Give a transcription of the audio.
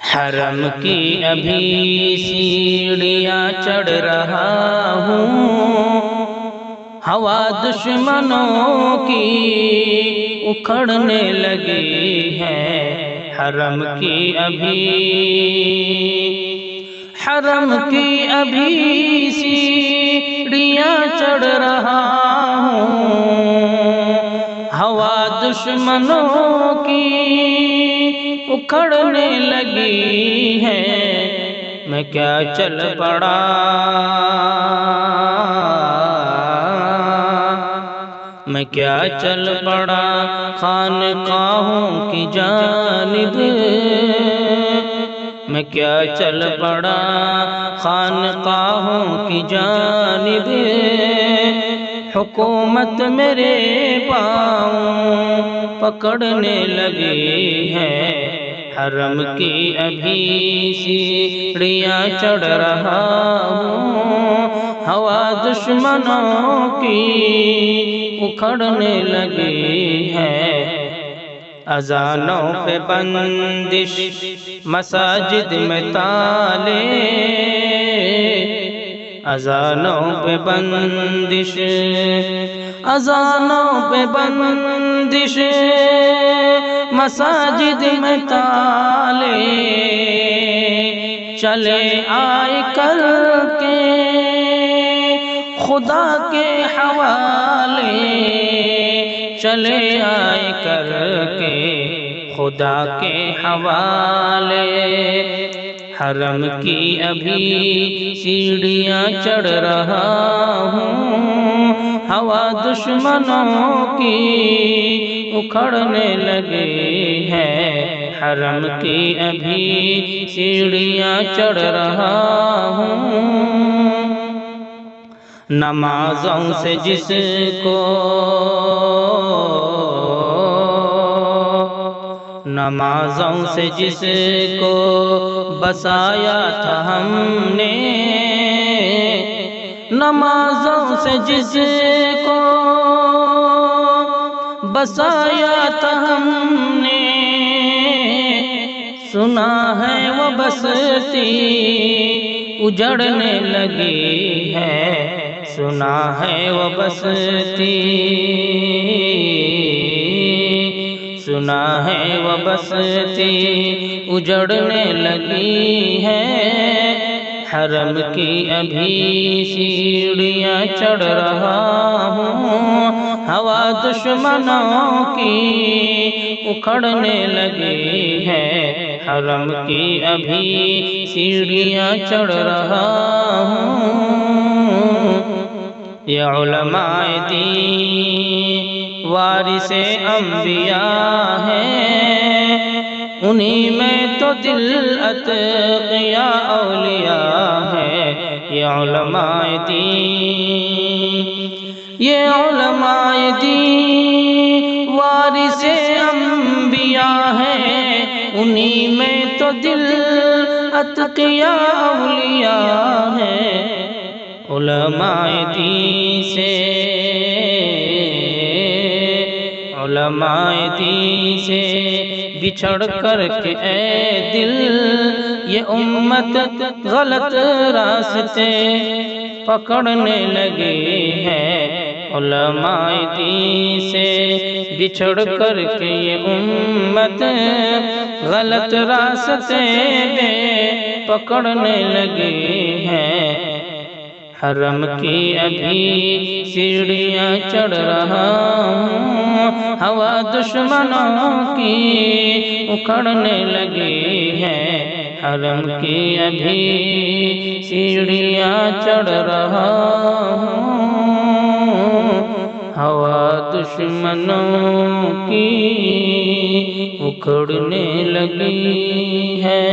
حرم کی ابھی سیڑھیاں چڑھ رہا ہوں، ہوا دشمنوں کی اکھڑنے لگی ہے۔ حرم کی ابھی سیڑھیاں چڑھ رہا ہوں، ہوا دشمنوں کی اکھڑنے لگی ہے۔ میں کیا چل پڑا، میں کیا چل پڑا خانقاہوں کی جانب، میں کیا چل پڑا خانقاہوں کی جانب۔ حکومت میرے پاؤں پکڑنے لگی ہے۔ حرم کی ابھی سیڑھیاں چڑھ رہا ہوں، ہوا دشمنوں کی اکھڑنے لگی ہے۔ اذانوں پہ بندش، مساجد میں تالے، اذانوں پہ بندش، اذانوں پہ بندش، مساجد میں تالے، چلے آئے کر کے خدا کے حوالے، چلے آئے کر کے خدا کے حوالے۔ حرم کی ابھی سیڑھیاں چڑھ رہا ہوں، ہوا دشمنوں کی اکھڑنے لگی ہے۔ حرم کی ابھی سیڑھیاں چڑھ رہا ہوں، نمازوں سے جس کو، نمازوں سے جس کو بسایا تھا ہم نے، نمازوں سے جس کو بسایا تھا ہم نے، سنا ہے وہ بستی اجڑنے لگی ہے، سنا ہے وہ بستی، سنا ہے وہ بستی اجڑنے لگی ہے۔ حرم کی ابھی سیڑھیاں چڑھ رہا ہوں، ہوا دشمنوں کی اکھڑنے لگی ہے۔ حرم کی ابھی سیڑھیاں چڑھ رہا ہوں، یہ علماء دین وارث انبیاء ہیں، انہی میں تو دل اتقیاء اولیاء ہے۔ یہ علماء دین، یہ علماء دین وارث انبیاء ہیں، انہی میں تو دل اتقیاء اولیاء ہے۔ علماء دین سے، علماء دین سے بچھڑ کر کے اے دل، یہ امت غلط راستے پکڑنے لگی ہے۔ علماء دین سے بچھڑ کر کے یہ امت غلط راستے پکڑنے لگی ہے۔ حرم کی ابھی سیڑھیاں چڑھ رہا ہوں، ہوا دشمنوں کی اکھڑنے لگی ہے۔ حرم کی ابھی سیڑھیاں چڑھ رہا ہوں، ہوا دشمنوں کی اکھڑنے لگی ہے۔